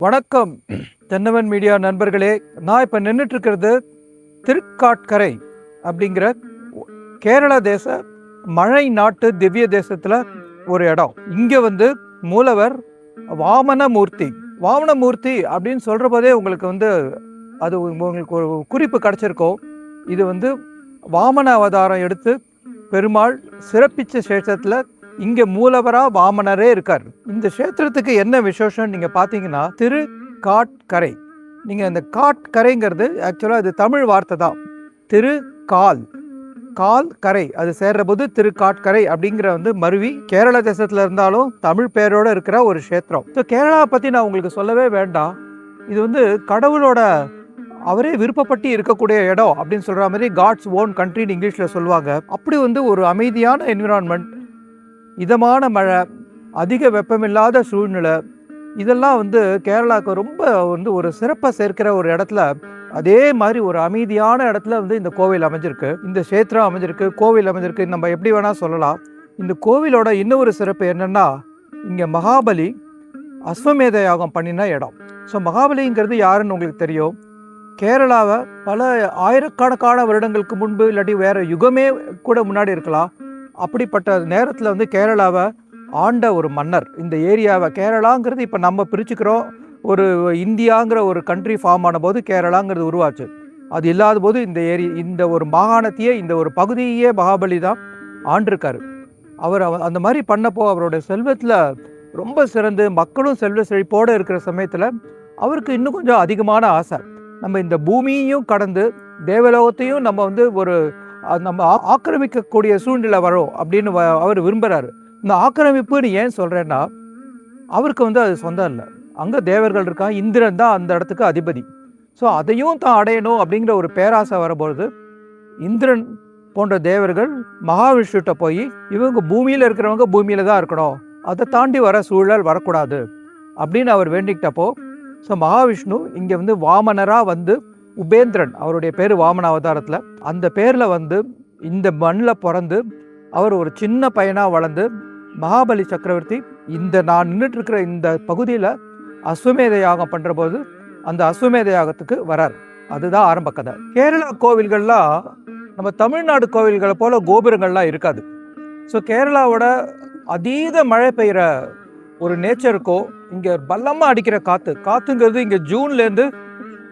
வணக்கம் தென்னவன் மீடியா நண்பர்களே. நான் இப்போ நின்றுட்டு இருக்கிறது திருக்காட்கரை அப்படிங்கிற கேரள தேச மழை நாட்டு திவ்ய தேசத்தில் ஒரு இடம். இங்கே மூலவர் வாமனமூர்த்தி. வாமனமூர்த்தி அப்படின்னு சொல்கிற போதே உங்களுக்கு அது உங்களுக்கு ஒரு குறிப்பு கிடச்சிருக்கோம். இது வாமன அவதாரம் எடுத்து பெருமாள் சிறப்பிச்ச சேஷத்தில் இங்கே மூலவரா வாமனரே இருக்கார். இந்த கஷேத்திரத்துக்கு என்ன விசேஷம் நீங்கள் பார்த்தீங்கன்னா, திருக்காட்கரை. நீங்கள் இந்த காட்கரைங்கிறது ஆக்சுவலாக அது தமிழ் வார்த்தை தான். கால் கரை, அது சேர்ற போது திருக்காட்கரை அப்படிங்கிற மருவி கேரள தேசத்தில் இருந்தாலும் தமிழ் பேரோடு இருக்கிற ஒரு கஷேத்திரம். ஸோ கேரளாவை பற்றி நான் உங்களுக்கு சொல்லவே வேண்டாம். இது கடவுளோட அவரே விருப்பப்பட்டு இருக்கக்கூடிய இடம் அப்படின்னு சொல்கிற மாதிரி காட்ஸ் ஓன் கண்ட்ரின்னு இங்கிலீஷில் சொல்லுவாங்க. அப்படி ஒரு அமைதியான என்விரான்மெண்ட், இதமான மழை, அதிக வெப்பமில்லாத சூழ்நிலை, இதெல்லாம் கேரளாவுக்கு ரொம்ப ஒரு சிறப்பை சேர்க்கிற ஒரு இடத்துல, அதே மாதிரி ஒரு அமைதியான இடத்துல இந்த கோவில் அமைஞ்சிருக்கு, இந்த கஷேத்திரம் அமைஞ்சிருக்கு, கோவில் அமைஞ்சிருக்கு. நம்ம எப்படி வேணால் சொல்லலாம். இந்த கோவிலோட இன்னொரு சிறப்பு என்னென்னா, இங்கே மகாபலி அஸ்வமேத யாகம் பண்ணின இடம். ஸோ மகாபலிங்கிறது யாருன்னு உங்களுக்கு தெரியும். கேரளாவை பல ஆயிரக்கணக்கான வருடங்களுக்கு முன்பு, இல்லாட்டி வேறு யுகமே கூட முன்னாடி இருக்கலாம், அப்படிப்பட்ட நேரத்தில் கேரளாவை ஆண்ட ஒரு மன்னர். இந்த ஏரியாவை கேரளாங்கிறது இப்போ நம்ம பிரிச்சுக்கிறோம். ஒரு இந்தியாங்கிற ஒரு கண்ட்ரி ஃபார்ம் ஆன போது கேரளாங்கிறது உருவாச்சு. அது இல்லாத போது இந்த ஒரு மாகாணத்தையே, இந்த ஒரு பகுதியே மகாபலி தான் ஆண்டிருக்காரு. அவர் அந்த மாதிரி பண்ணப்போ அவரோட செல்வத்தில் ரொம்ப சிறந்து மக்களும் செல்வ செழிப்போடு இருக்கிற சமயத்தில் அவருக்கு இன்னும் கொஞ்சம் அதிகமான ஆசை. நம்ம இந்த பூமியையும் கடந்து தேவலோகத்தையும் நம்ம ஆக்கிரமிக்கக்கூடிய சூழ்நிலை வரும் அப்படின்னு அவர் விரும்புகிறாரு. இந்த ஆக்கிரமிப்புன்னு ஏன் சொல்கிறேன்னா, அவருக்கு அது சொந்தம் இல்லை. அங்கே தேவர்கள் இருக்காங்க, இந்திரன் தான் அந்த இடத்துக்கு அதிபதி. ஸோ அதையும் தான் அடையணும் அப்படிங்கிற ஒரு பேராசை வரும்பொழுது இந்திரன் போன்ற தேவர்கள் மகாவிஷ்ணுகிட்ட போய், இவங்க பூமியில் இருக்கிறவங்க பூமியில் தான் இருக்கணும், அதை தாண்டி வர சூழல் வரக்கூடாது அப்படின்னு அவர் வேண்டிக்கிட்டப்போ, ஸோ மகாவிஷ்ணு இங்கே வாமனராக உபேந்திரன், அவருடைய பேர் வாமன அவதாரத்தில், அந்த பேரில் இந்த மண்ணில் பிறந்து அவர் ஒரு சின்ன பையனாக வளர்ந்து மகாபலி சக்கரவர்த்தி நான் நின்றுட்டுருக்கிற இந்த பகுதியில் அஸ்வமேத யாகம் பண்ணுற போது அந்த அஸ்வமேத யாகத்துக்கு வரார். அதுதான் ஆரம்ப கதை. கேரளா கோவில்கள்லாம் நம்ம தமிழ்நாடு கோவில்களை போல் கோபுரங்கள்லாம் இருக்காது. ஸோ கேரளாவோட அதீத மழை பெய்கிற ஒரு நேச்சருக்கோ, இங்கே பல்லமாக அடிக்கிற காற்றுங்கிறது இங்கே ஜூன்லேருந்து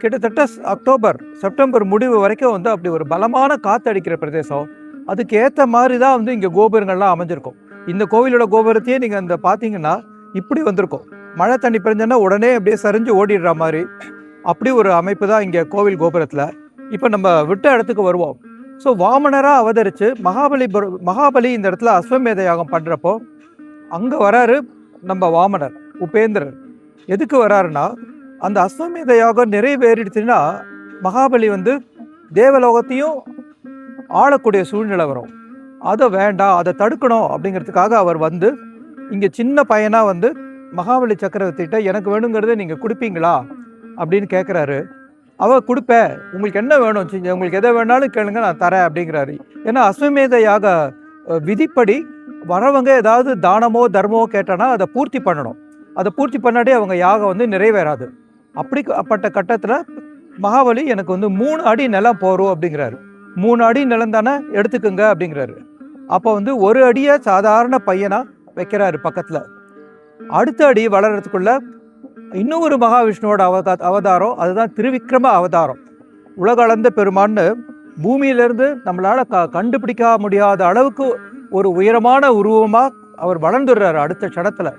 கிட்டத்தட்ட அக்டோபர் செப்டம்பர் முடிவு வரைக்கும் அப்படி ஒரு பலமான காற்று அடிக்கிற பிரதேசம். அதுக்கு ஏற்ற மாதிரி தான் இங்கே கோபுரங்கள்லாம் அமைஞ்சிருக்கும். இந்த கோவிலோட கோபுரத்தையே நீங்கள் பார்த்தீங்கன்னா இப்படி வந்திருக்கும். மழை தண்ணி பெஞ்சோன்னா உடனே அப்படியே சரிஞ்சு ஓடிடுற மாதிரி அப்படி ஒரு அமைப்பு தான் இங்கே கோவில் கோபுரத்தில். இப்போ நம்ம விட்ட இடத்துக்கு வருவோம். ஸோ வாமனராக அவதரித்து மகாபலி இந்த இடத்துல அஸ்வமேத யாகம் பண்ணுறப்போ அங்கே வராரு நம்ம வாமனர் உபேந்திரன். எதுக்கு வராருன்னா, அந்த அஸ்வமேத யாகம் நிறைவேறிடுச்சுன்னா மகாபலி தேவலோகத்தையும் ஆளக்கூடிய சூழ்நிலை வரும். அதை வேண்டாம், அதை தடுக்கணும் அப்படிங்கிறதுக்காக அவர் இங்கே சின்ன பையனாக மகாபலி சக்கரவர்த்திகிட்ட எனக்கு வேணுங்கிறத நீங்கள் கொடுப்பீங்களா அப்படின்னு கேட்குறாரு. அவர் கொடுப்பேன், உங்களுக்கு என்ன வேணும், உங்களுக்கு எதை வேணாலும் கேளுங்க, நான் தரேன் அப்படிங்கிறாரு. ஏன்னா அஸ்வமேத யாக விதிப்படி வரவங்க ஏதாவது தானமோ தர்மமோ கேட்டானா அதை பூர்த்தி பண்ணணும். அதை பூர்த்தி பண்ணாடி அவங்க யாகம் நிறைவேறாது. அப்படிப்பட்ட கட்டத்தில் மகாபலி எனக்கு 3 அடி நிலம் போகிறோம் அப்படிங்கிறாரு. 3 அடி நிலம் தானே, எடுத்துக்குங்க அப்படிங்கிறாரு. அப்போ 1 அடியை சாதாரண பையனாக வைக்கிறாரு பக்கத்தில். அடுத்த அடி வளர்கிறதுக்குள்ள இன்னொரு மகாவிஷ்ணுவோட அவதாரம், அதுதான் திருவிக்ரம அவதாரம். உலகளந்த பெருமான்னு பூமியிலேருந்து நம்மளால் கண்டுபிடிக்க முடியாத அளவுக்கு ஒரு உயரமான உருவமாக அவர் வளர்ந்துடுறாரு. அடுத்த க்ஷணத்தில்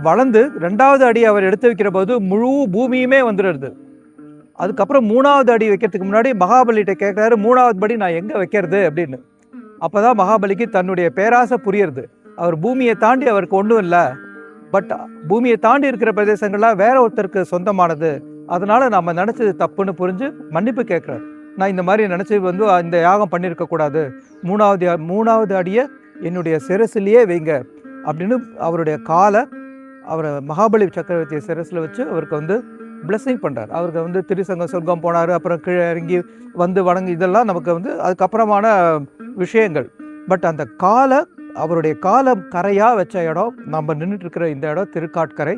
வளர்ந்து 2வது அடி அவர் எடுத்து வைக்கிற போது முழு பூமியுமே வந்துடுறது. அதுக்கப்புறம் 3வது அடி வைக்கிறதுக்கு முன்னாடி மகாபலிகிட்ட கேட்குறாரு, 3வது படி நான் எங்கே வைக்கிறது அப்படின்னு. அப்போ தான் மகாபலிக்கு தன்னுடைய பேராசை புரியுறது. அவர் பூமியை தாண்டி அவருக்கு ஒன்றும் இல்லை, பட் பூமியை தாண்டி இருக்கிற பிரதேசங்கள்லாம் வேற ஒருத்தருக்கு சொந்தமானது, அதனால் நம்ம நினச்சது தப்புன்னு புரிஞ்சு மன்னிப்பு கேட்குறாரு. நான் இந்த மாதிரி நினச்சி இந்த யாகம் பண்ணியிருக்கக்கூடாது, 3வது அடியை என்னுடைய சிரசிலேயே வைங்க அப்படின்னு அவருடைய காலை மகாபலி சக்கரவர்த்தியை சிரசில் வச்சு அவருக்கு பிளெஸிங் பண்ணுறார். அவருக்கு திரிசங்க சொர்க்கம் போனார், அப்புறம் கீழே இறங்கி வணங்கி, இதெல்லாம் நமக்கு அதுக்கப்புறமான விஷயங்கள். பட் அந்த அவருடைய காலம் கரையாக வச்ச இடம் நம்ம நின்றுட்டு இருக்கிற இந்த இடம் திருக்காட்கரை.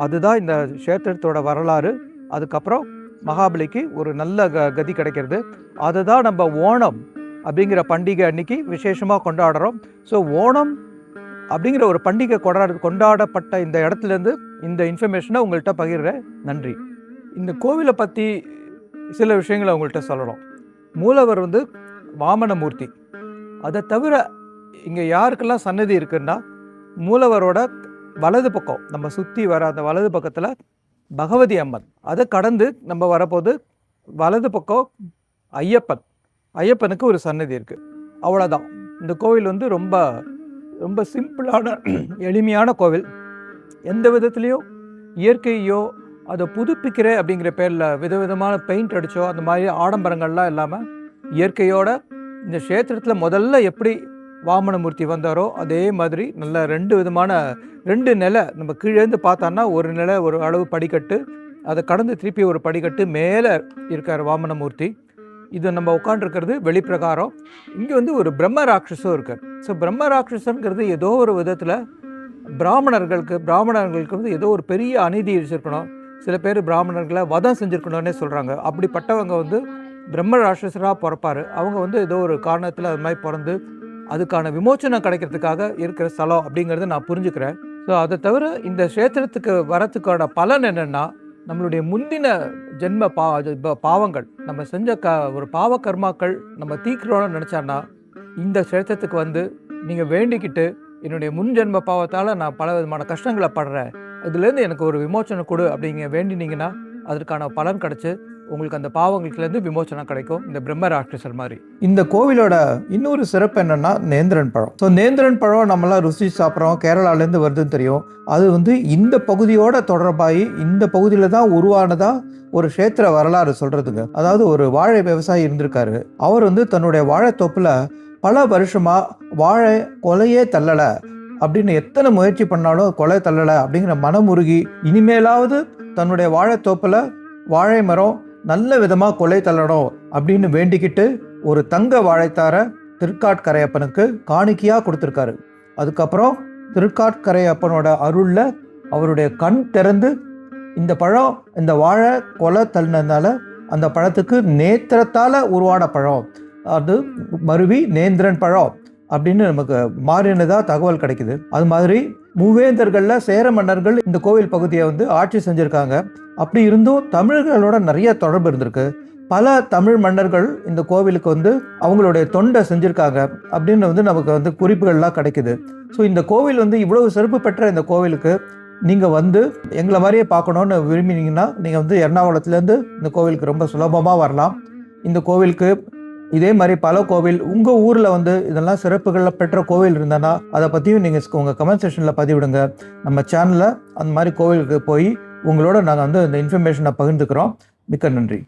அதுதான் இந்த க்ஷேத்திரத்தோட வரலாறு. அதுக்கப்புறம் மகாபலிக்கு ஒரு நல்ல கதி கிடைக்கிறது. அதை தான் நம்ம ஓணம் அப்படிங்கிற பண்டிகை அன்னைக்கு விசேஷமாக கொண்டாடுறோம். ஸோ ஓணம் அப்படிங்கிற ஒரு பண்டிகை கொண்டாடப்பட்ட இந்த இடத்துலேருந்து இந்த இன்ஃபர்மேஷனை உங்கள்கிட்ட பகிர்றேன். நன்றி. இந்த கோவிலை பற்றி சில விஷயங்களை உங்கள்கிட்ட சொல்லணும். மூலவர் வந்து வாமனமூர்த்தி. அதை தவிர இங்கே யாருக்கெல்லாம் சன்னதி இருக்குன்னா, மூலவரோட வலது பக்கம் நம்ம சுற்றி வர அந்த வலது பக்கத்தில் பகவதி அம்மன். அதை கடந்து நம்ம வரப்போது வலது பக்கம் ஐயப்பனுக்கு ஒரு சன்னதி இருக்குது. அவ்வளோதான். இந்த கோவில் வந்து ரொம்ப ரொம்ப சிம்பிளான எளிமையான கோவில். எந்த விதத்துலேயும் இயற்கையோ அதை புதுப்பிக்கிற அப்படிங்கிற பேரில் விதவிதமான பெயிண்ட் அடித்தோ அந்த மாதிரி ஆடம்பரங்கள்லாம் இல்லாமல் இயற்கையோட இந்த க்ஷேத்திரத்தில் முதல்ல எப்படி வாமனமூர்த்தி வந்தாரோ அதே மாதிரி நல்ல 2 நிலை நம்ம கீழேருந்து பார்த்தோன்னா ஒரு நிலை ஒரு அளவு படிக்கட்டு, அதை கடந்து திருப்பி ஒரு படிக்கட்டு மேலே இருக்கார் வாமனமூர்த்தி. இது நம்ம உட்காண்டிருக்கிறது வெளிப்பிரகாரம். இங்கே வந்து ஒரு பிரம்ம ராட்சஸும் இருக்கார். ஸோ பிரம்ம ராட்சசங்கிறது ஏதோ ஒரு விதத்தில் பிராமணர்களுக்கு வந்து ஏதோ ஒரு பெரிய அநீதி வச்சிருக்கணும். சில பேர் பிராமணர்களை வதம் செஞ்சுருக்கணும்னே சொல்கிறாங்க. அப்படிப்பட்டவங்க வந்து பிரம்ம ராட்சஸராக பிறப்பார். அவங்க வந்து ஏதோ ஒரு காரணத்தில் அது மாதிரி பிறந்து அதுக்கான விமோச்சனம் கிடைக்கிறதுக்காக இருக்கிற ஸ்தலம் அப்படிங்கிறத நான் புரிஞ்சுக்கிறேன். ஸோ அதை தவிர இந்த க்ஷேத்திரத்துக்கு வரத்துக்கான பலன் என்னென்னா, நம்மளுடைய முந்தின ஜென்ம பாவங்கள் நம்ம செஞ்ச ஒரு பாவ கர்மாக்கள் நம்ம தீக்கிறோன்னு நினச்சான்னா இந்த க்ஷேத்திரத்துக்கு வந்து நீங்கள் வேண்டிக்கிட்டு, என்னுடைய முன் ஜென்ம பாவத்தால் நான் பல விதமான கஷ்டங்களை படுறேன், இதுலேருந்து எனக்கு ஒரு விமோச்சனம் கொடு அப்படிங்க வேண்டினீங்கன்னா அதற்கான பலன் கிடச்சி உங்களுக்கு அந்த பாவங்களுக்குலேருந்து விமோச்சனம் கிடைக்கும். இந்த பிரம்ம ராட்சசர் மாதிரி. இந்த கோவிலோட இன்னொரு சிறப்பு என்னென்னா நேந்திரன் பழம். ஸோ நேந்திரன் பழம் நம்மளாம் ருசி சாப்பிட்றோம், கேரளாலேருந்து வருதுன்னு தெரியும். அது வந்து இந்த பகுதியோட தொடர்பாகி இந்த பகுதியில் தான் உருவானதா ஒரு க்ஷேத்திர வரலாறு சொல்கிறதுங்க. அதாவது ஒரு வாழை விவசாயி இருந்திருக்காரு. அவர் வந்து தன்னுடைய வாழைத்தோப்பில் பல வருஷமாக வாழை கொலையே தள்ளலை அப்படின்னு எத்தனை முயற்சி பண்ணாலும் கொலை தள்ளலை அப்படிங்கிற மனமுருகி இனிமேலாவது தன்னுடைய வாழைத்தோப்பில் வாழை மரம் நல்ல விதமாக கொலை தள்ளணும் அப்படின்னு வேண்டிக்கிட்டு ஒரு தங்க வாழைத்தார திருக்காட்கரையப்பனுக்கு காணிக்கையாக கொடுத்துருக்காரு. அதுக்கப்புறம் திருக்காட்கரையப்பனோட அருளில் அவருடைய கண் திறந்து இந்த பழம் இந்த வாழை கொலை தள்ளினதுனால அந்த பழத்துக்கு நேத்திரத்தால் உருவான பழம், அது மருவி நேந்திரன் பழம் அப்படின்னு நமக்கு மாறினதாக தகவல் கிடைக்குது. அது மாதிரி மூவேந்தர்களில் சேர மன்னர்கள் இந்த கோவில் பகுதியை வந்து ஆட்சி செஞ்சுருக்காங்க. அப்படி இருந்தும் தமிழர்களோட நிறைய தொடர்பு இருந்திருக்கு. பல தமிழ் மன்னர்கள் இந்த கோவிலுக்கு வந்து அவங்களுடைய தொண்டை செஞ்சுருக்காங்க அப்படின்னு வந்து நமக்கு வந்து குறிப்புகள்லாம் கிடைக்குது. ஸோ இந்த கோவில் வந்து இவ்வளவு சிறப்பு பெற்ற இந்த கோவிலுக்கு நீங்கள் வந்து எங்களை மாதிரியே பார்க்கணுன்னு விரும்பினீங்கன்னா நீங்கள் வந்து எர்ணாகுளத்துலேருந்து இந்த கோவிலுக்கு ரொம்ப சுலபமாக வரலாம். இந்த கோவிலுக்கு இதே மாதிரி பல கோவில் உங்கள் ஊரில் வந்து இதெல்லாம் சிறப்புகளில் பெற்ற கோவில் இருந்தனா அதை பற்றியும் நீங்கள் உங்கள் கமெண்ட் செக்ஷனில் பதிவிடுங்க. நம்ம சேனலில் அந்த மாதிரி கோவிலுக்கு போய் உங்களோட நாங்கள் வந்து இந்த இன்ஃபர்மேஷனை பகிர்ந்துக்கிறோம். மிக்க நன்றி.